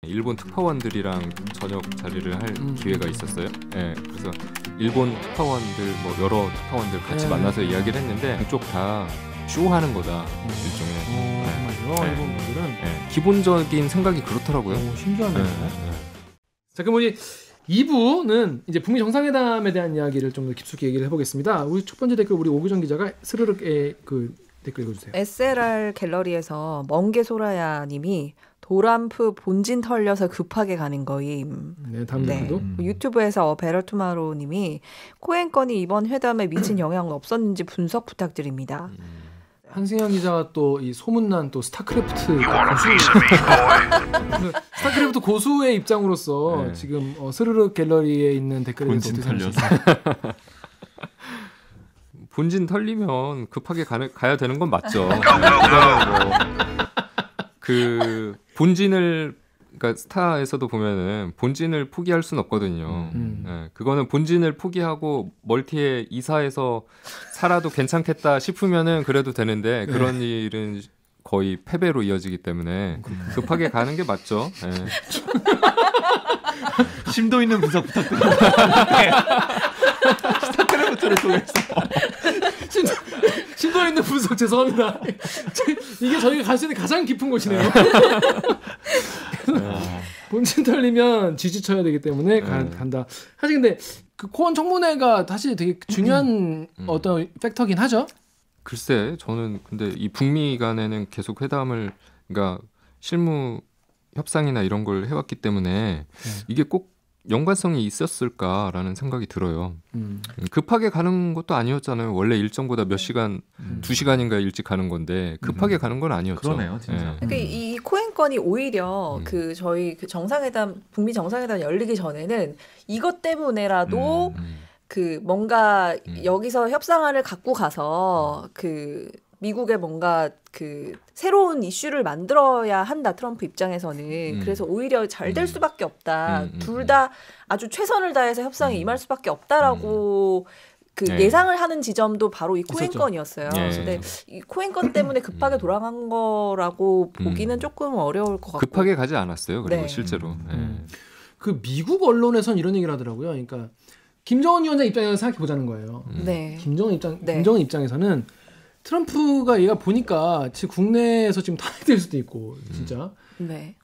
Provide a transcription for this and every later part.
일본 특파원들이랑 저녁 자리를 할 기회가 있었어요. 네, 그래서 일본 특파원들 뭐 여러 특파원들 같이 만나서 이야기를 했는데 그쪽 다 쇼하는 거다 일종의. 정말요? 일본 분들은 기본적인 생각이 그렇더라고요. 신기하네요. 자, 그럼 우리 2부는 이제 북미 정상회담에 대한 이야기를 좀 더 깊숙이 얘기를 해보겠습니다. 우리 첫 번째 댓글 우리 오규정 기자가 스르륵의 그 댓글 읽어주세요. SLR 갤러리에서 멍게 소라야님이 도람프 본진 털려서 급하게 가는 거임. 네, 다음 댓글도. 유튜브에서 베럴투마로님이 코엔 건이 이번 회담에 미친 영향은 없었는지 분석 부탁드립니다. 한승현 기자가 또 이 소문난 또 스타크래프트 고수의 입장으로서 지금 스르륵 갤러리에 있는 댓글에 대해서 본진 털려서. 본진 털리면 급하게 가야 되는 건 맞죠. 그 본진을 그러니까 스타에서도 보면은 본진을 포기할 수는 없거든요. 그거는 본진을 포기하고 멀티에 이사해서 살아도 괜찮겠다 싶으면은 그래도 되는데 그런 일은 거의 패배로 이어지기 때문에 급하게 가는 게 맞죠. 심도 있는 분석 부탁드립니다. 스타크래프트를 통해서 심도 있는 분석 죄송합니다. 이게 저희가 갈 수 있는 가장 깊은 곳이네요. 본진 털리면 지지쳐야 되기 때문에 간다. 사실 근데 그 코원 청문회가 사실 되게 중요한 어떤 팩터긴 하죠. 글쎄, 저는 근데 이 북미 간에는 계속 회담을 그러니까 실무 협상이나 이런 걸 해왔기 때문에 이게 꼭 연관성이 있었을까라는 생각이 들어요. 급하게 가는 것도 아니었잖아요. 원래 일정보다 몇 시간, 2시간인가 일찍 가는 건데 급하게 가는 건 아니었죠. 그러네요, 진짜. 그러니까 이 코엔 건이 오히려 그 저희 그 정상회담 북미 정상회담 열리기 전에는 이것 때문에라도 그 뭔가 여기서 협상안을 갖고 가서 그 미국의 뭔가 그 새로운 이슈를 만들어야 한다 트럼프 입장에서는. 그래서 오히려 잘 될 수밖에 없다. 둘 다 아주 최선을 다해서 협상에 임할 수밖에 없다라고 그 예상을 하는 지점도 바로 이 코엔 건이었어요. 근데 이 코엔 건 때문에 급하게 돌아간 거라고 보기는 조금 어려울 것 같고. 급하게 가지 않았어요. 그리고 실제로. 그 미국 언론에선 이런 얘기를 하더라고요. 그러니까 김정은 위원장 입장에서 생각해 보자는 거예요. 김정은 입장에서는 트럼프가 얘가 보니까 지금 국내에서 지금 탄핵될 수도 있고 진짜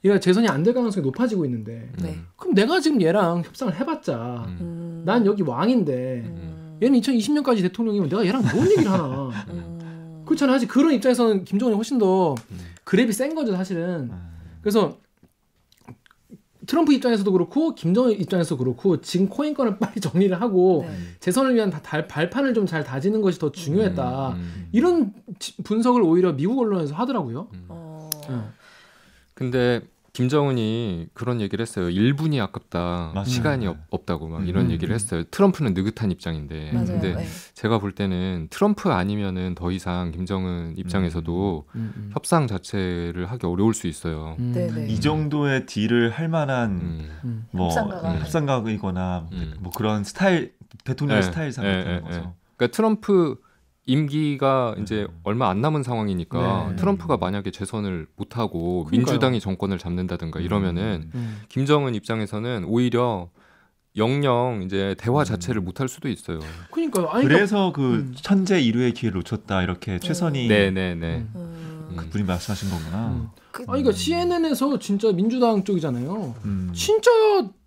얘가 재선이 안 될 가능성이 높아지고 있는데 그럼 내가 지금 얘랑 협상을 해봤자 난 여기 왕인데 얘는 2020년까지 대통령이면 내가 얘랑 뭔 얘기를 하나. 그렇잖아요. 사실 그런 입장에서는 김정은이 훨씬 더 그랩이 센 거죠 사실은. 그래서 트럼프 입장에서도 그렇고 김정은 입장에서도 그렇고 지금 코인 건을 빨리 정리를 하고 재선을 위한 발판을 좀 잘 다지는 것이 더 중요했다. 이런 분석을 오히려 미국 언론에서 하더라고요. 근데 김정은이 그런 얘기를 했어요. 1분이 아깝다. 시간이 없다고 막 이런 얘기를 했어요. 트럼프는 느긋한 입장인데. 근데 제가 볼 때는 트럼프 아니면은 더 이상 김정은 입장에서도 협상 자체를 하기 어려울 수 있어요. 이 정도의 딜을 할 만한 뭐 협상가이거나 뭐 그런 스타일 대통령의 스타일상 같은 거죠. 그러니까 트럼프 임기가 이제 얼마 안 남은 상황이니까 트럼프가 만약에 재선을 못하고 민주당이 정권을 잡는다든가 이러면은 김정은 입장에서는 오히려 영영 이제 대화 자체를 못할 수도 있어요. 그러니까요. 그래서 그 천재 1위의 기회를 놓쳤다 이렇게 최선희 그분이 말씀하신 거구나. 그러니까 CNN에서 진짜 민주당 쪽이잖아요. 진짜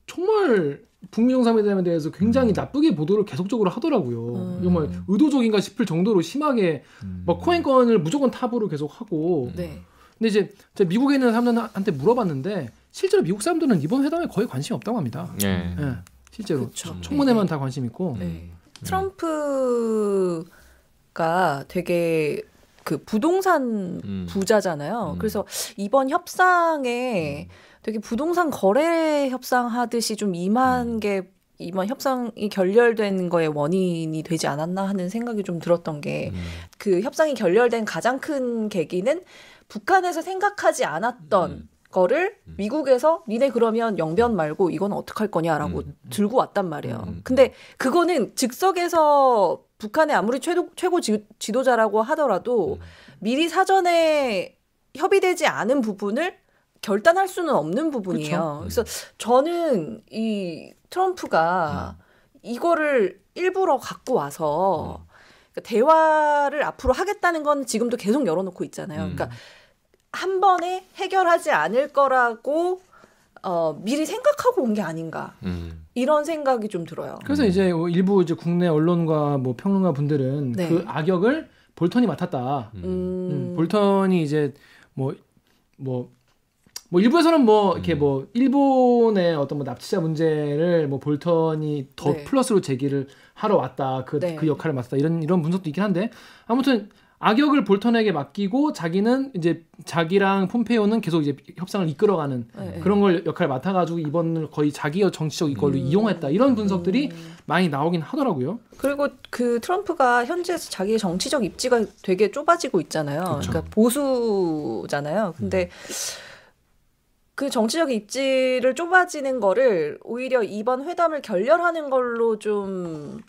정말 북미 정상회담에 대해서 굉장히 나쁘게 보도를 계속적으로 하더라고요. 정말 의도적인가 싶을 정도로 심하게 막 코엔 건을 무조건 탑으로 계속 하고. 근데 이제 제가 미국에 있는 사람들한테 물어봤는데 실제로 미국 사람들은 이번 회담에 거의 관심이 없다고 합니다. 실제로 청문회만 다 관심 있고. 트럼프가 되게 그 부동산 부자잖아요. 그래서 이번 협상에 되게 부동산 거래 협상하듯이 좀 임한 게 이번 협상이 결렬된 거의 원인이 되지 않았나 하는 생각이 좀 들었던 게 그 협상이 결렬된 가장 큰 계기는 북한에서 생각하지 않았던 거를 미국에서 니네 그러면 영변 말고 이건 어떡할 거냐라고 들고 왔단 말이에요. 근데 그거는 즉석에서 북한의 아무리 최고 지도자라고 하더라도 미리 사전에 협의되지 않은 부분을 결단할 수는 없는 부분이에요. 그렇죠. 그래서 저는 이 트럼프가 이거를 일부러 갖고 와서 대화를 앞으로 하겠다는 건 지금도 계속 열어놓고 있잖아요. 그러니까 한 번에 해결하지 않을 거라고 미리 생각하고 온 게 아닌가 이런 생각이 좀 들어요. 그래서 이제 일부 이제 국내 언론과 뭐 평론가 분들은 네. 그 악역을 볼턴이 맡았다. 볼턴이 이제 뭐 일부에서는 뭐 이렇게 뭐 일본의 어떤 뭐 납치자 문제를 뭐 볼턴이 더 네. 플러스로 제기를 하러 왔다. 그 역할을 맡았다. 이런 분석도 있긴 한데 아무튼 악역을 볼턴에게 맡기고 자기는 이제 자기랑 폼페이오는 계속 이제 협상을 이끌어가는 그런 걸 역할을 맡아가지고 이번을 거의 자기의 정치적 이걸로 이용했다. 이런 분석들이 많이 나오긴 하더라고요. 그리고 그 트럼프가 현지에서 자기의 정치적 입지가 되게 좁아지고 있잖아요. 그렇죠. 그러니까 보수잖아요. 근데 그 정치적 입지를 좁아지는 거를 오히려 이번 회담을 결렬하는 걸로 좀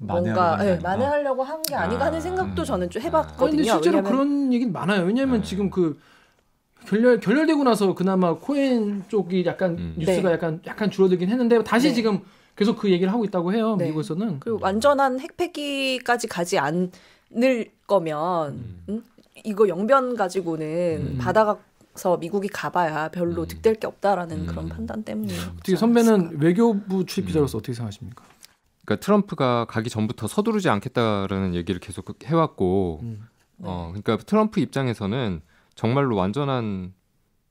뭔가 만회하려고 한 게 아닌가 하는 생각도 저는 좀 해봤거든요. 근데 실제로 그런 얘기는 많아요. 왜냐하면 지금 그 결렬되고 나서 그나마 코엔 쪽이 약간 뉴스가 약간 줄어들긴 했는데 다시 지금 계속 그 얘기를 하고 있다고 해요. 미국에서는. 그리고 완전한 핵폐기까지 가지 않을 거면 이거 영변 가지고는 바다가서 미국이 가봐야 별로 득될 게 없다라는 그런 판단 때문에. 어떻게 선배는 외교부 출입 기자로서 어떻게 생각하십니까? 그러니까 트럼프가 가기 전부터 서두르지 않겠다라는 얘기를 계속 해왔고, 그러니까 트럼프 입장에서는 정말로 완전한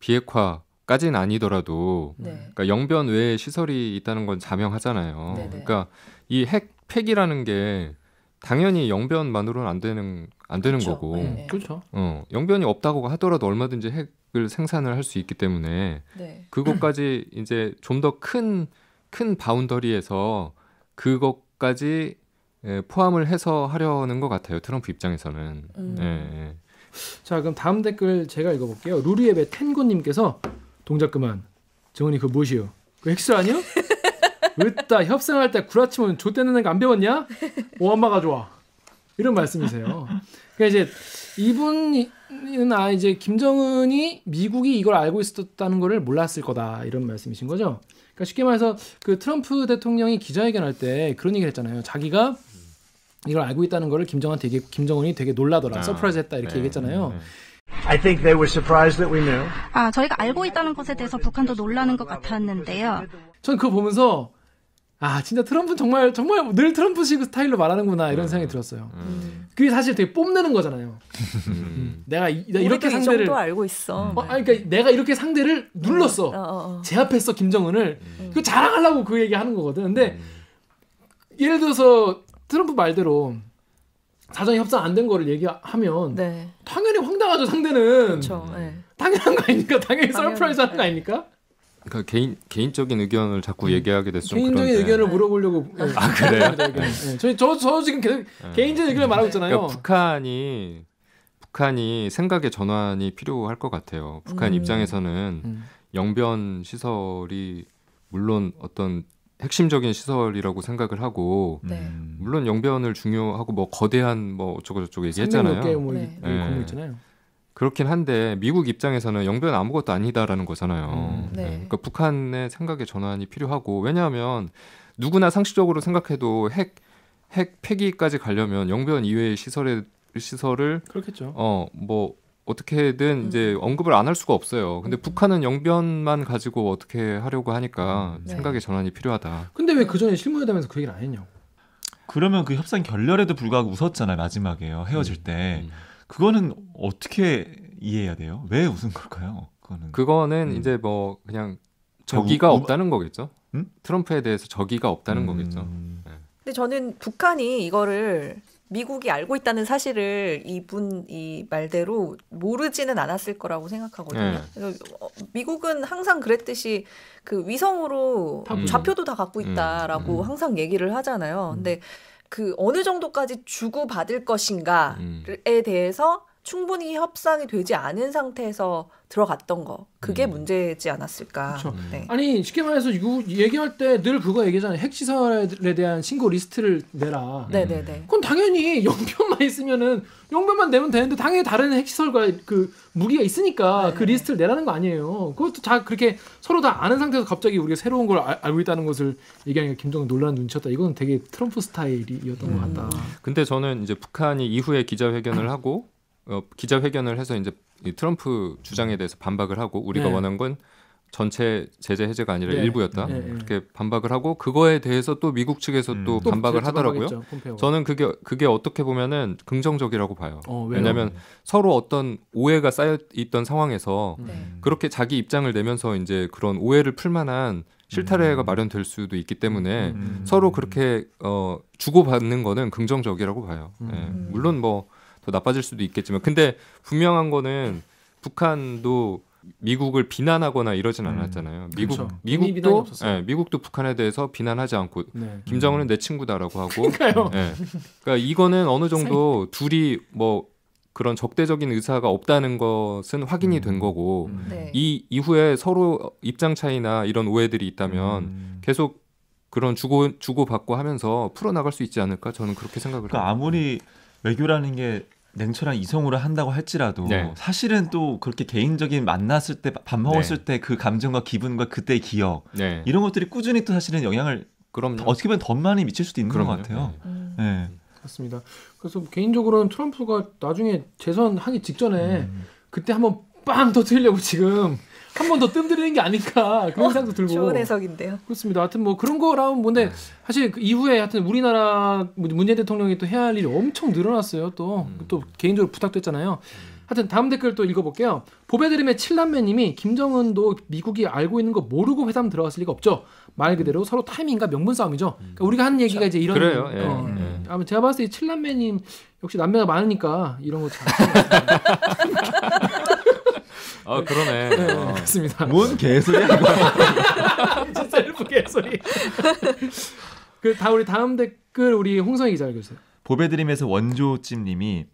비핵화까지는 아니더라도, 그러니까 영변 외에 시설이 있다는 건 자명하잖아요. 그러니까 이 핵 폐기라는 게 당연히 영변만으로는 안 되는 그렇죠. 거고, 그렇죠. 영변이 없다고 하더라도 얼마든지 핵을 생산을 할 수 있기 때문에 그것까지 이제 좀 더 큰 바운더리에서 그것까지 포함을 해서 하려는 것 같아요. 트럼프 입장에서는. 자, 그럼 다음 댓글 제가 읽어볼게요. 루리앱의 텐고님께서 동작 그만. 정은이 그거 무엇이요? 그 핵실 아니요? 으따 협상할 때 구라치면 좆대는 거 안 배웠냐? 오 엄마가 좋아. 이런 말씀이세요. 그러니까 이제 이분은 이제 김정은이 미국이 이걸 알고 있었다는 거를 몰랐을 거다 이런 말씀이신 거죠. 그러니까 쉽게 말해서 그 트럼프 대통령이 기자회견할 때 그런 얘기를 했잖아요. 자기가 이걸 알고 있다는 거를 김정은이 되게 놀라더라. 서프라이즈했다 이렇게 얘기했잖아요. I think they were surprised that we knew. 저희가 알고 있다는 것에 대해서 북한도 놀라는 것 같았는데요. 전 그거 보면서 진짜 트럼프는 정말 늘 트럼프식 스타일로 말하는구나 이런 생각이 들었어요. 그게 사실 되게 뽐내는 거잖아요. 내가 이렇게 상대를 정도 알고 있어. 그러니까 내가 이렇게 상대를 눌렀어. 제압했어 김정은을. 그 자랑하려고 그 얘기하는 거거든. 근데 예를 들어서 트럼프 말대로 사전 협상 안 된 거를 얘기하면 당연히 황당하죠 상대는. 그렇죠. 당연한 거 아닙니까? 당연히 서프라이즈 하는 거 아닙니까? 그러니까 개인적인 의견을 자꾸 얘기하게 돼서 좀 개인적인 그런데. 의견을 물어보려고. 그래요? 저 지금 계속 개인적인 의견을 말하고 있잖아요. 그러니까 북한이 생각의 전환이 필요할 것 같아요. 북한 입장에서는 영변 시설이 물론 어떤 핵심적인 시설이라고 생각을 하고 물론 영변을 중요하고 뭐 거대한 뭐 어쩌고 저쩌고 얘기했잖아요. 300몇 개 뭐 그런 있잖아요. 그렇긴 한데 미국 입장에서는 영변 아무것도 아니다라는 거잖아요. 그러니까 북한의 생각의 전환이 필요하고 왜냐하면 누구나 상식적으로 생각해도 핵 폐기까지 가려면 영변 이외의 시설을 그렇겠죠. 뭐 어떻게든 이제 언급을 안 할 수가 없어요. 근데 북한은 영변만 가지고 어떻게 하려고 하니까 생각의 전환이 필요하다. 근데 왜 그 전에 실무회담에서 그 얘기를 안 했냐고. 그러면 그 협상 결렬에도 불구하고 웃었잖아요. 마지막에요. 헤어질 때. 그거는 어떻게 이해해야 돼요? 왜 웃은 걸까요? 그거는 이제 뭐 그냥 적의가 없다는 거겠죠. 트럼프에 대해서 적의가 없다는 거겠죠. 근데 저는 북한이 이거를 미국이 알고 있다는 사실을 이 말대로 모르지는 않았을 거라고 생각하거든요. 그래서 미국은 항상 그랬듯이 그 위성으로 좌표도 다 갖고 있다라고 항상 얘기를 하잖아요. 근데 그 어느 정도까지 주고받을 것인가에 대해서 충분히 협상이 되지 않은 상태에서 들어갔던 거 그게 문제지 않았을까. 그렇죠. 네. 아니 쉽게 말해서 이거 얘기할 때 늘 그거 얘기잖아요. 핵시설에 대한 신고 리스트를 내라. 네네네. 그건 당연히 영변만 있으면은 영변만 내면 되는데 당연히 다른 핵시설과 그 무기가 있으니까 네네. 그 리스트를 내라는 거 아니에요. 그것도 다 그렇게 서로 다 아는 상태에서 갑자기 우리가 새로운 걸 알고 있다는 것을 얘기하니까 김정은 논란 눈치였다. 이건 되게 트럼프 스타일이었던 것 같다. 근데 저는 이제 북한이 이후에 기자회견을 하고 기자회견을 해서 이제 이 트럼프 주장에 대해서 반박을 하고 우리가 원한 건 전체 제재 해제가 아니라 일부였다. 그렇게 반박을 하고 그거에 대해서 또 미국 측에서 또 반박을 하더라고요. 저는 그게 어떻게 보면은 긍정적이라고 봐요. 왜냐하면 서로 어떤 오해가 쌓여 있던 상황에서 그렇게 자기 입장을 내면서 이제 그런 오해를 풀만한 실타래가 마련될 수도 있기 때문에 서로 그렇게 주고받는 거는 긍정적이라고 봐요. 물론 뭐 더 나빠질 수도 있겠지만 근데 분명한 거는 북한도 미국을 비난하거나 이러진 않았잖아요. 미국도 북한에 대해서 비난하지 않고 김정은은 내 친구다라고 하고 그러니까 이거는 어느 정도 둘이 뭐 그런 적대적인 의사가 없다는 것은 확인이 된 거고 이 이후에 서로 입장 차이나 이런 오해들이 있다면 계속 그런 주고받고 하면서 풀어나갈 수 있지 않을까 저는 그렇게 생각을 그러니까 해요. 아무리 외교라는 게 냉철한 이성으로 한다고 할지라도 사실은 또 그렇게 개인적인 만났을 때 밥 먹었을 때 그 감정과 기분과 그때의 기억 이런 것들이 꾸준히 또 사실은 영향을 어떻게 보면 더 많이 미칠 수도 있는 것 같아요. 그렇습니다. 그래서 개인적으로는 트럼프가 나중에 재선하기 직전에 그때 한번 빵 터뜨리려고 지금 한 번 더 뜸들이는 게 아닐까 그런 생각도 들고. 좋은 해석인데요. 그렇습니다. 하여튼 뭐 그런 거라면 뭔데 사실 그 이후에 하여튼 우리나라 문재인 대통령이 또 해야 할 일이 엄청 늘어났어요. 또 개인적으로 부탁됐잖아요. 하여튼 다음 댓글 또 읽어볼게요. 보배드림의 칠남매님이 김정은도 미국이 알고 있는 거 모르고 회담 들어갔을 리가 없죠. 말 그대로 서로 타이밍과 명분 싸움이죠. 그러니까 우리가 하는 얘기가 이제 이런. 그래요. 아마 제가 봤을 때 칠남매님 역시 남매가 많으니까 이런 거 잘. 아 그러네. 그렇습니다. 뭔 개소리야 이거. 진짜 셀프 개소리. 우리 다음 댓글 우리 홍성희 기자 읽어주세요. 보배드림에서 원조찜님이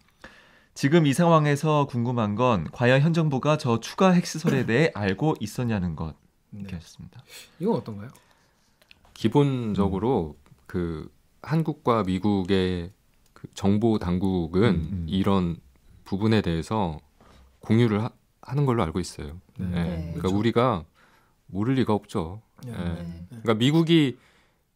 지금 이 상황에서 궁금한 건 과연 현 정부가 저 추가 핵시설에 대해 알고 있었냐는 것. 이렇게 하셨습니다. 이건 어떤가요? 기본적으로 그 한국과 미국의 그 정보 당국은 이런 부분에 대해서 공유를 하는 걸로 알고 있어요. 그러니까 그렇죠. 우리가 모를 리가 없죠. 그러니까 미국이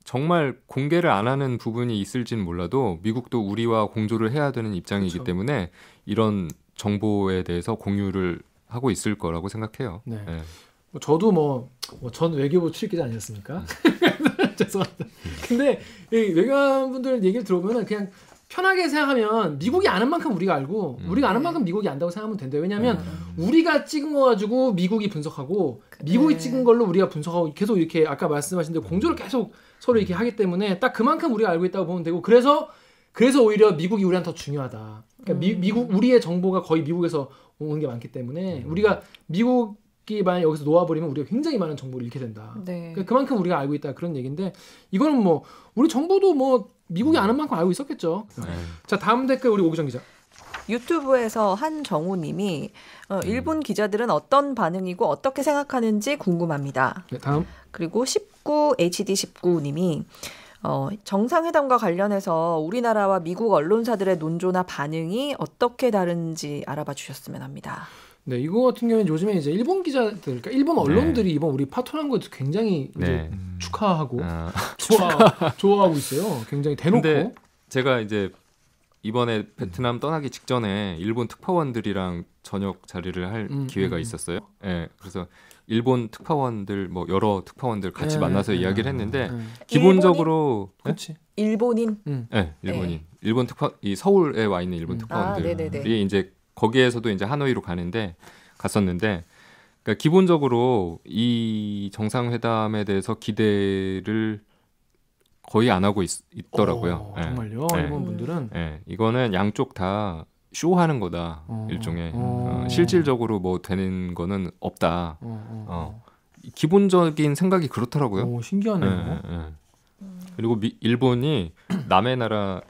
정말 공개를 안 하는 부분이 있을지는 몰라도 미국도 우리와 공조를 해야 되는 입장이기 그렇죠. 때문에 이런 정보에 대해서 공유를 하고 있을 거라고 생각해요. 저도 전 외교부 출입기자 아니었습니까? 죄송합니다. 근데 외교관분들 얘기를 들어보면 그냥 편하게 생각하면 미국이 아는 만큼 우리가 알고 우리가 아는 만큼 미국이 안다고 생각하면 된대요. 왜냐하면 우리가 찍은 거 가지고 미국이 분석하고 미국이 찍은 걸로 우리가 분석하고 계속 이렇게 아까 말씀하신 대로 공조를 계속 서로 이렇게 하기 때문에 딱 그만큼 우리가 알고 있다고 보면 되고 그래서 오히려 미국이 우리한테 더 중요하다. 그러니까 미국 우리의 정보가 거의 미국에서 오는 게 많기 때문에 우리가 미국이 만약 여기서 놓아버리면 우리가 굉장히 많은 정보를 잃게 된다. 그러니까 그만큼 우리가 알고 있다 그런 얘기인데 이거는 뭐 우리 정부도 뭐 미국이 아는 만큼 알고 있었겠죠. 자 다음 댓글 우리 오기정 기자. 유튜브에서 한정우님이 일본 기자들은 어떤 반응이고 어떻게 생각하는지 궁금합니다. 다음. 그리고 19HD19님이 정상회담과 관련해서 우리나라와 미국 언론사들의 논조나 반응이 어떻게 다른지 알아봐 주셨으면 합니다. 네, 이거 같은 경우는 요즘에 이제 일본 기자들, 그러니까 일본 언론들이 이번 우리 파토난 거 굉장히 이제 축하하고 좋아하고 있어요. 굉장히 대놓고. 근데 제가 이제 이번에 베트남 떠나기 직전에 일본 특파원들이랑 저녁 자리를 할 기회가 있었어요. 그래서 일본 특파원들 여러 특파원들 같이 만나서 이야기를 했는데 기본적으로 일본인? 네, 일본인. 일본 이 서울에 와 있는 일본 특파원들이 이제 거기에서도 이제 하노이로 갔었는데 그러니까 기본적으로 이 정상회담에 대해서 기대를 거의 안 하고 있더라고요. 정말요? 일본 분들은? 이거는 양쪽 다 쇼하는 거다. 일종의 실질적으로 뭐 되는 거는 없다. 기본적인 생각이 그렇더라고요. 신기하네요. 그리고 일본이 남의 나라에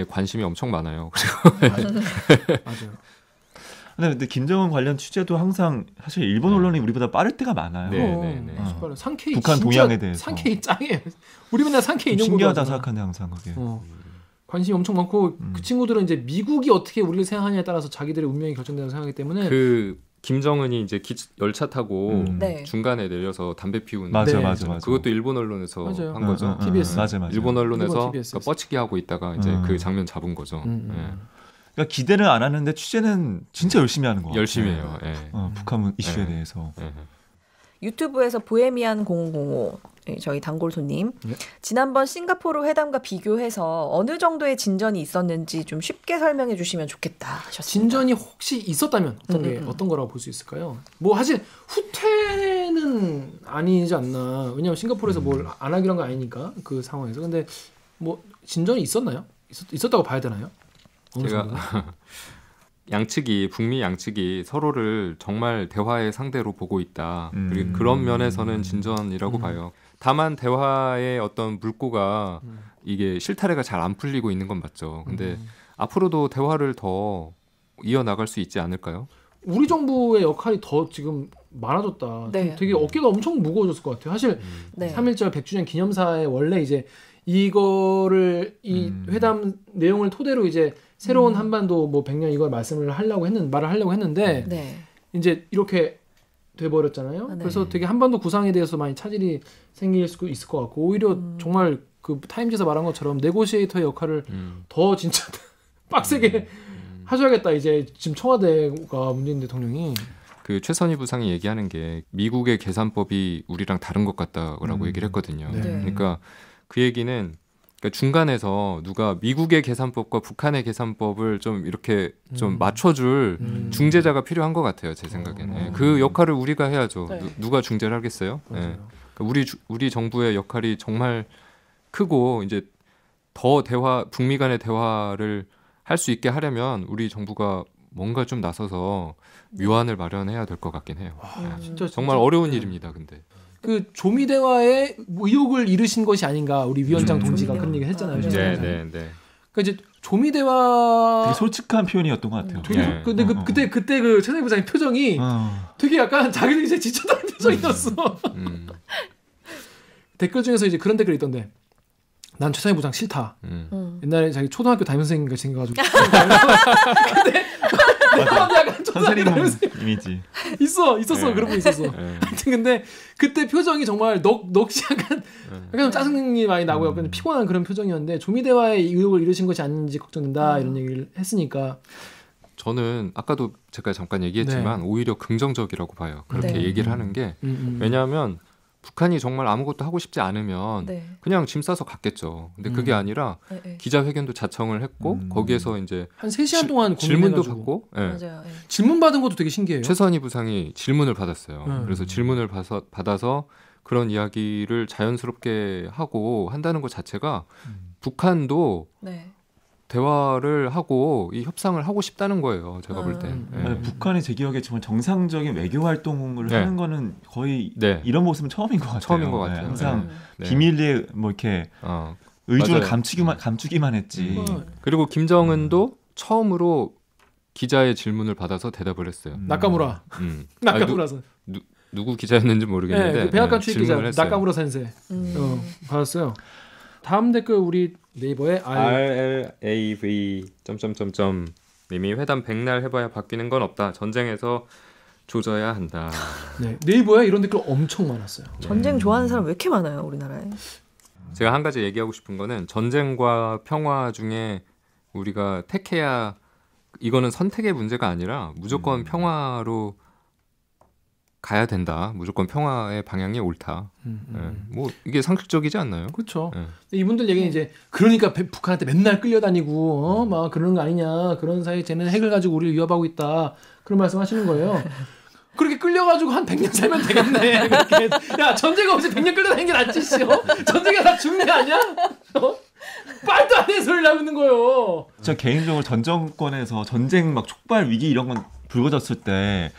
관심이 엄청 많아요. 맞아요. 근데 김정은 관련 취재도 항상 사실 일본 언론이 우리보다 빠를 때가 많아요. 네. 상케이 북한 동향에 대해서. 상케이 짱이에요. 우리 맨날 상케이 인용 신기하다 생각하는데 항상 그게. 관심이 엄청 많고 그 친구들은 이제 미국이 어떻게 우리를 생각하냐에 따라서 자기들의 운명이 결정된다고 생각하기 때문에 그 김정은이 이제 열차 타고 중간에 내려서 담배 피우는 맞아. 그것도 일본 언론에서 한 거죠. TBS. 맞아. 일본 언론에서 그러니까 뻗치기 하고 있다가 이제 그 장면 잡은 거죠. 그러니까 기대를 안 하는데 취재는 진짜 열심히 하는 거 같아요. 열심히 해요. 북한 이슈에 대해서. 유튜브에서 보헤미안 005 저희 단골손님 지난번 싱가포르 회담과 비교해서 어느 정도의 진전이 있었는지 좀 쉽게 설명해 주시면 좋겠다 하셨습니다. 진전이 혹시 있었다면 어떤 거라고 볼 수 있을까요? 뭐 사실 후퇴는 아니지 않나. 왜냐하면 싱가포르에서 뭘 안 하기로 한 거 아니니까 그 상황에서. 근데 뭐 진전이 있었나요? 있었다고 봐야 되나요? 제가 북미 양측이 서로를 정말 대화의 상대로 보고 있다. 그리고 그런 면에서는 진전이라고 봐요. 다만 대화의 어떤 물꼬가 이게 실타래가 잘 안 풀리고 있는 건 맞죠. 근데 앞으로도 대화를 더 이어나갈 수 있지 않을까요? 우리 정부의 역할이 더 지금 많아졌다. 되게 어깨가 엄청 무거워졌을 것 같아요. 사실 3.1절 100주년 기념사에 원래 이제 이거를 이 회담 내용을 토대로 이제 새로운 한반도 뭐 100년 이걸 말을 하려고 했는데 이제 이렇게 돼버렸잖아요. 그래서 되게 한반도 구상에 대해서 많이 차질이 생길 수 있을 것 같고 오히려 정말 그 타임즈에서 말한 것처럼 네고시에이터의 역할을 더 진짜 빡세게 하셔야겠다. 이제 지금 청와대가 문재인 대통령이 그 최선희 부상이 얘기하는 게 미국의 계산법이 우리랑 다른 것 같다라고 얘기를 했거든요. 그러니까 그 얘기는 그러니까 중간에서 누가 미국의 계산법과 북한의 계산법을 좀 이렇게 좀 맞춰줄 중재자가 필요한 것 같아요. 제 생각에는. 그 역할을 우리가 해야죠. 누가 중재를 하겠어요? 그러니까 우리 정부의 역할이 정말 크고 이제 더 북미 간의 대화를 할 수 있게 하려면 우리 정부가 뭔가 좀 나서서 묘안을 마련해야 될 것 같긴 해요. 진짜 정말 어려운 일입니다. 근데. 그 조미 대화에 의욕을 잃으신 것이 아닌가 우리 위원장 동지가 그런 얘기를 했잖아요. 네. 그러니까 이제 조미 대화 되게 솔직한 표현이었던 것 같아요. 근데 그때 그 최선희 부장의 표정이 되게 약간 자기도 이제 지쳤다는 표정이었어. 댓글 중에서 이제 그런 댓글이 있던데. 난 최선희 부장 싫다. 옛날에 자기 초등학교 담임선생님 같이 생겨가지고. 근데 약간 선생님 이미지 있었어. 그런 분 있었어. 하여튼 근데 그때 표정이 정말 넋이 약간 좀 짜증이 많이 나고 약간 피곤한 그런 표정이었는데 조미 대화의 의욕을 잃으신 것이 아닌지 걱정된다 이런 얘기를 했으니까. 저는 아까도 제가 잠깐 얘기했지만 오히려 긍정적이라고 봐요. 그렇게 얘기를 하는 게 왜냐하면 북한이 정말 아무것도 하고 싶지 않으면 그냥 짐 싸서 갔겠죠. 근데 그게 아니라 기자회견도 자청을 했고 거기에서 이제 한 3시간 동안 질문도 받고 맞아요. 질문 받은 것도 되게 신기해요. 최선희 부상이 질문을 받았어요. 그래서 질문을 받아서 그런 이야기를 자연스럽게 하고 한다는 것 자체가 북한도 대화를 하고 이 협상을 하고 싶다는 거예요. 제가 볼 때. 북한이 제 기억에 정말 정상적인 외교 활동을 하는 거는 거의 이런 모습은 처음인 것 같아요. 처음인 것 같아요. 항상 비밀리에 뭐 이렇게 의중을 감추기만 했지. 그리고 김정은도 처음으로 기자의 질문을 받아서 대답을 했어요. 나카무라. 나카무라선. 누구 기자였는지 모르겠는데 그 백악관 출입 기자 나카무라 센세 받았어요. 다음 댓글 우리 네이버에 RLAV 님이 회담 100날 해봐야 바뀌는 건 없다. 전쟁에서 조져야 한다. 네이버에 이런 댓글 엄청 많았어요. 전쟁 좋아하는 사람 왜 이렇게 많아요 우리나라에? 제가 한 가지 얘기하고 싶은 거는 전쟁과 평화 중에 우리가 택해야 이거는 선택의 문제가 아니라 무조건 평화로 가야 된다. 무조건 평화의 방향이 옳다. 뭐 이게 상식적이지 않나요? 그렇죠. 이분들 얘기는 이제 그러니까 북한한테 맨날 끌려다니고 막 그러는 거 아니냐. 그런 사이에 쟤는 핵을 가지고 우리를 위협하고 있다. 그런 말씀하시는 거예요. 그렇게 끌려가지고 한 100년 살면 되겠네. 그렇게. 야 전쟁 없이 100년 끌려다니는 게 낫지 씨요. 전쟁에 다 죽는 게 아니야? 말도 안 되는 소리를 하고 있는 거예요. 저 개인적으로 전 정권에서 전쟁 막 촉발 위기 이런 건 불거졌을 때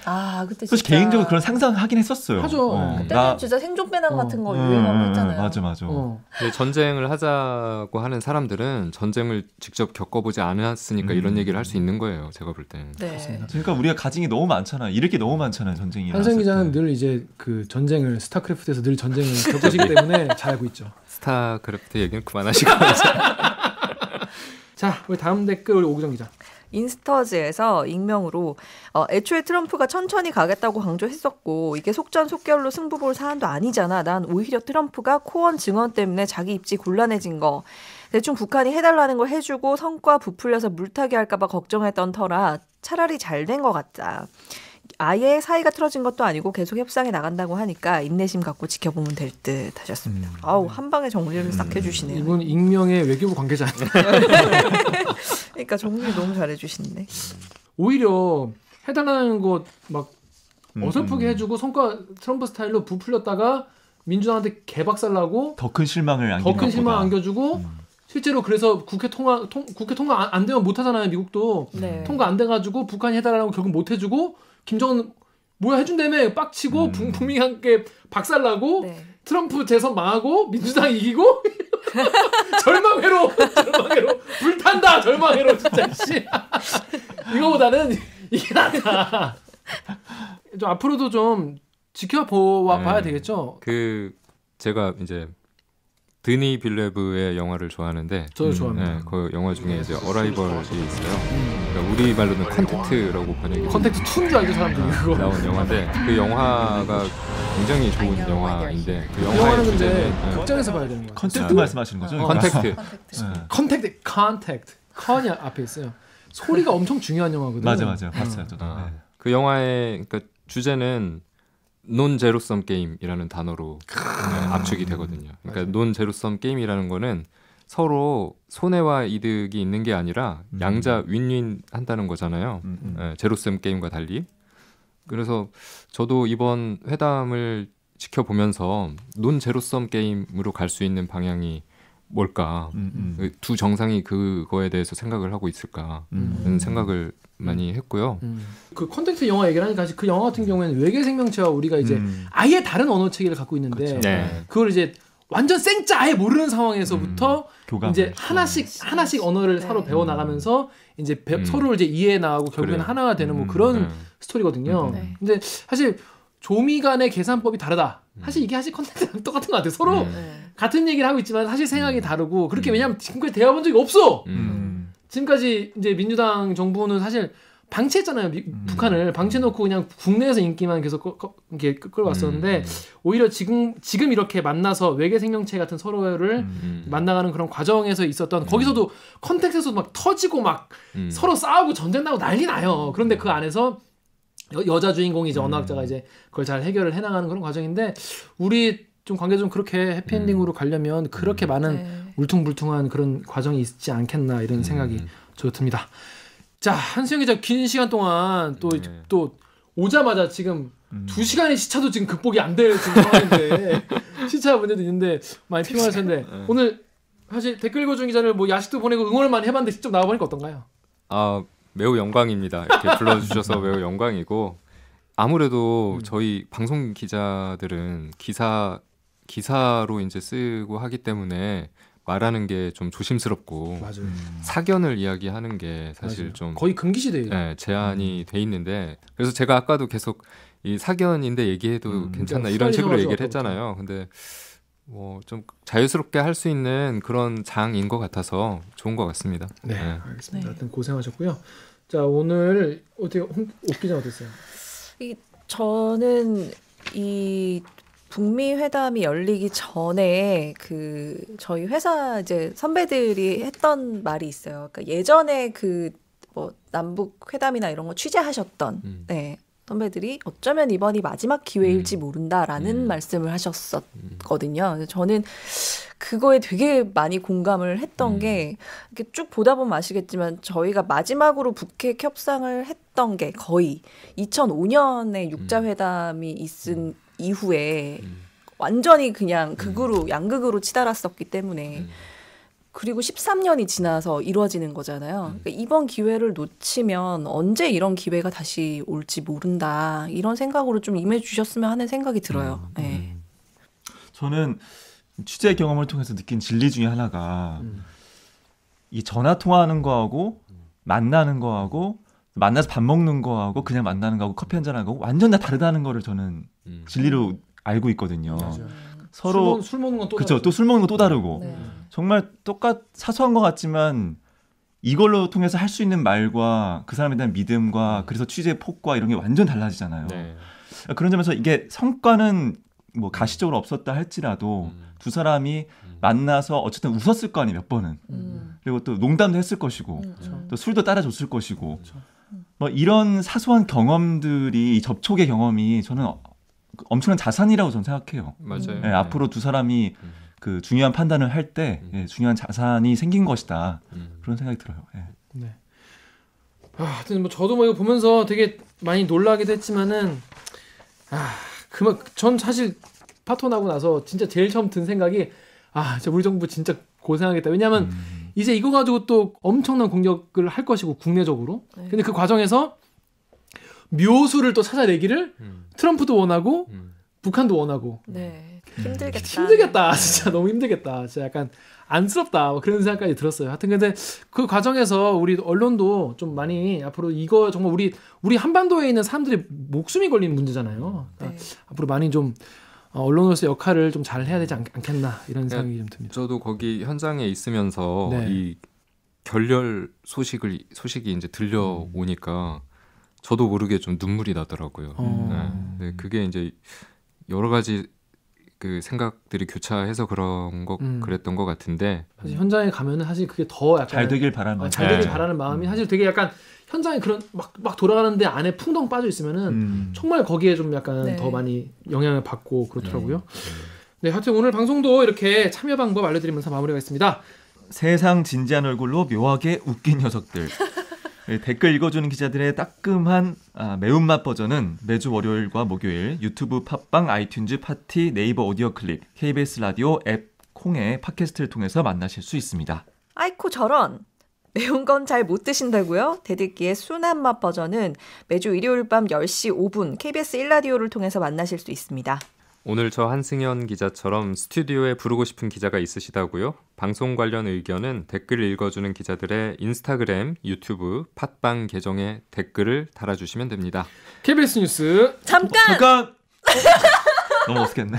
그때 사실 개인적으로 그런 상상하긴 했었어요. 하죠. 그때는 진짜 생존 배낭 같은 거 유행하고 했잖아요. 맞아. 전쟁을 하자고 하는 사람들은 전쟁을 직접 겪어보지 않았으니까 이런 얘기를 할 수 있는 거예요. 제가 볼 때는. 네. 그러니까 우리가 가진 게 너무 많잖아요. 잃을 게 너무 많잖아요. 전쟁이. 한승 기자는 늘 이제 그 전쟁을 스타크래프트에서 늘 전쟁을 겪으시기 때문에 잘 알고 있죠. 스타크래프트 얘기는 그만하시고. 자, 우리 다음 댓글 오구정 기자. 인스터즈에서 익명으로 애초에 트럼프가 천천히 가겠다고 강조했었고 이게 속전속결로 승부 볼 사안도 아니잖아. 난 오히려 트럼프가 코원 증언 때문에 자기 입지 곤란해진 거. 대충 북한이 해달라는 거 해주고 성과 부풀려서 물타기 할까 봐 걱정했던 터라 차라리 잘 된 것 같다. 아예 사이가 틀어진 것도 아니고 계속 협상에 나간다고 하니까 인내심 갖고 지켜보면 될 듯 하셨습니다. 아우 한 방에 정리를 싹 해주시네요. 이분 익명의 외교부 관계자. 그러니까 정리 너무 잘해주시네. 오히려 해달라는 것 막 어설프게 해주고 성과 트럼프 스타일로 부풀렸다가 민주당한테 개박살나고 더 큰 실망을 안겨주고 실제로 그래서 국회 통과 안 되면 못 하잖아요. 미국도 통과 안 돼가지고 북한이 해달라고 결국 못 해주고 김정은 뭐야 해준다며 빡치고 북미 함께 박살나고 트럼프 재선 망하고 민주당 이기고 절망회로 불탄다 절망회로 진짜 씨. 이거보다는 이게 낫다. 좀 앞으로도 좀 지켜봐야 되겠죠. 제가 이제 드니 빌레브의 영화를 좋아하는데 저도 좋아합니다. 그 영화 중에 이제 어라이벌이 있어요. 그러니까 우리 말로는 컨택트라고 번역이 컨택트 2인 줄 알죠 사람들이 그거. 나온 영화인데 그 영화가 굉장히 좋은 영화인데 그 영화는 근데 극장에서 봐야 되는 거예요. 컨택트 말씀하시는 거죠? 컨택트 컨이 앞에 있어요. 소리가 엄청 중요한 영화거든요. 맞아 봤어요 저도. 그 영화의 그러니까 주제는 논 제로섬 게임이라는 단어로 압축이 되거든요. 그러니까 논 제로섬 게임이라는 거는 서로 손해와 이득이 있는 게 아니라 양자 윈윈 한다는 거잖아요. 제로섬 게임과 달리. 그래서 저도 이번 회담을 지켜보면서 논 제로섬 게임으로 갈 수 있는 방향이 뭘까? 두 정상이 그거에 대해서 생각을 하고 있을까? 그런 생각을 많이 했고요. 그 컨택트 영화 얘기를 하니까 그 영화 같은 경우에는 외계 생명체와 우리가 이제 아예 다른 언어 체계를 갖고 있는데 그걸 이제 완전 생짜 아예 모르는 상황에서부터 이제 하나씩 언어를 서로 배워 나가면서 이제 서로를 이제 이해해 나가고 결국에는 하나가 되는 뭐 그런 스토리거든요. 근데 사실 조미 간의 계산법이 다르다. 사실 이게 사실 컨텐츠랑 똑같은 것 같아요. 서로 같은 얘기를 하고 있지만 사실 생각이 다르고 그렇게 왜냐하면 지금까지 대화해본 적이 없어. 지금까지 이제 민주당 정부는 사실 방치했잖아요. 북한을 방치해놓고 그냥 국내에서 인기만 계속 끌어왔었는데 오히려 지금 이렇게 만나서 외계 생명체 같은 서로를 만나가는 그런 과정에서 있었던 거기서도 컨택트에서 막 터지고 막 서로 싸우고 전쟁 나고 난리 나요. 그런데 그 안에서 여자 주인공이 이제 언어학자가 이제 그걸 잘 해결을 해나가는 그런 과정인데 우리 좀 관계 좀 그렇게 해피엔딩으로 가려면 그렇게 많은 울퉁불퉁한 그런 과정이 있지 않겠나 이런 생각이 저 듭니다. 자, 한수영 기자 긴 시간 동안 또 오자마자 지금 2시간의 시차도 지금 극복이 안 될 상황인데 시차 문제도 있는데 많이 피곤하셨는데 오늘 사실 댓글 읽어준 기자를 뭐 야식도 보내고 응원을 많이 해봤는데 직접 나와보니까 어떤가요? 매우 영광입니다. 이렇게 불러주셔서 매우 영광이고 아무래도 저희 방송 기자들은 기사로 이제 쓰고 하기 때문에 말하는 게 좀 조심스럽고 맞아요. 사견을 이야기하는 게 사실 맞아요. 좀 거의 금기시대예요. 제한이 돼 있는데 그래서 제가 아까도 계속 이 사견인데 얘기해도 괜찮나 이런 식으로 얘기를 했잖아요. 근데 뭐 좀 자유스럽게 할 수 있는 그런 장인 것 같아서 좋은 것 같습니다. 네, 알겠습니다. 하여튼 고생하셨고요. 자, 오늘 어떻게 옥 기자 어땠어요? 저는 이 북미 회담이 열리기 전에 그 저희 회사 이제 선배들이 했던 말이 있어요. 그러니까 예전에 그 뭐 남북 회담이나 이런 거 취재하셨던 선배들이 어쩌면 이번이 마지막 기회일지 모른다라는 말씀을 하셨었거든요. 저는 그거에 되게 많이 공감을 했던 게 이렇게 쭉 보다 보면 아시겠지만 저희가 마지막으로 북핵 협상을 했던 게 거의 2005년에 육자회담이 있은 이후에 완전히 그냥 양극으로 치달았었기 때문에 그리고 13년이 지나서 이루어지는 거잖아요. 그러니까 이번 기회를 놓치면 언제 이런 기회가 다시 올지 모른다. 이런 생각으로 좀 임해주셨으면 하는 생각이 들어요. 네. 저는 취재 경험을 통해서 느낀 진리 중에 하나가 이 전화 통화하는 거하고 만나는 거하고 만나서 밥 먹는 거하고 그냥 만나는 거하고 커피 한잔 하고 완전 다 다르다는 거를 저는 진리로 알고 있거든요. 맞아요. 서로 술 먹는 건 또 그렇죠. 또 술 먹는 건 또 다르고 네. 정말 사소한 것 같지만 이걸로 통해서 할 수 있는 말과 그 사람에 대한 믿음과 그래서 취재의 폭과 이런 게 완전 달라지잖아요. 네. 그런 점에서 이게 성과는 뭐 가시적으로 없었다 할지라도 두 사람이 만나서 어쨌든 웃었을 거 아니에요, 몇 번은. 그리고 또 농담도 했을 것이고 또 술도 따라줬을 것이고 뭐 이런 사소한 경험들이 접촉의 경험이 저는 엄청난 자산이라고 저는 생각해요. 맞아요. 네, 앞으로 두 사람이 그 중요한 판단을 할 때 중요한 자산이 생긴 것이다. 그런 생각이 들어요. 네. 하여튼 뭐 저도 뭐 이거 보면서 되게 많이 놀라기도 했지만은 전 사실 파토나고 나서 진짜 제일 처음 든 생각이 진짜 우리 정부 진짜 고생하겠다. 왜냐하면 이제 이거 가지고 또 엄청난 공격을 할 것이고 국내적으로. 네. 근데 그 과정에서 묘수를 또 찾아내기를 트럼프도 원하고 북한도 원하고. 네. 힘들겠다. 진짜 너무 힘들겠다. 진짜 약간 안쓰럽다. 뭐 그런 생각까지 들었어요. 하여튼 근데 그 과정에서 우리 언론도 좀 많이 앞으로 이거 정말 우리 한반도에 있는 사람들의 목숨이 걸리는 문제잖아요. 그러니까 네. 앞으로 많이 좀 언론으로서 역할을 좀 잘 해야 되지 않겠나 이런 생각이 좀 듭니다. 저도 거기 현장에 있으면서 네. 이 결렬 소식이 이제 들려오니까 저도 모르게 좀 눈물이 나더라고요. 네, 그게 이제 여러 가지 그 생각들이 교차해서 그랬던 것 같은데 사실 현장에 가면은 사실 그게 더 약간 잘 되길 바라는 바라는 마음이 사실 되게 약간 현장에 그런 막 돌아가는데 안에 풍덩 빠져 있으면은 정말 거기에 좀 약간 더 많이 영향을 받고 그렇더라고요. 네, 하여튼 오늘 방송도 이렇게 참여 방법 알려드리면서 마무리하겠습니다. 세상 진지한 얼굴로 묘하게 웃긴 녀석들. 댓글 읽어주는 기자들의 따끔한 매운맛 버전은 매주 월요일과 목요일 유튜브, 팟빵, 아이튠즈, 파티, 네이버 오디오 클립, KBS 라디오 앱 콩의 팟캐스트를 통해서 만나실 수 있습니다. 아이코 저런! 매운 건 잘 못 드신다고요? 대들기의 순한 맛 버전은 매주 일요일 밤 10시 5분 KBS 1라디오를 통해서 만나실 수 있습니다. 오늘 저 한승현 기자처럼 스튜디오에 부르고 싶은 기자가 있으시다고요? 방송 관련 의견은 댓글 읽어주는 기자들의 인스타그램, 유튜브, 팟빵 계정에 댓글을 달아주시면 됩니다. KBS 뉴스 잠깐! 너무 어색했네.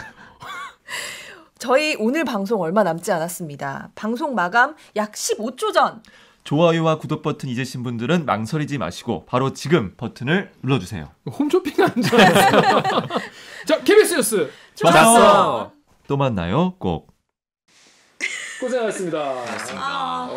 저희 오늘 방송 얼마 남지 않았습니다. 방송 마감 약 15초 전. 좋아요와 구독 버튼 잊으신 분들은 망설이지 마시고 바로 지금 버튼을 눌러주세요. 홈쇼핑 한 줄 알았어요. 자, KBS 뉴스 좋았어. 또 만나요. 꼭. 고생하셨습니다. 고맙습니다.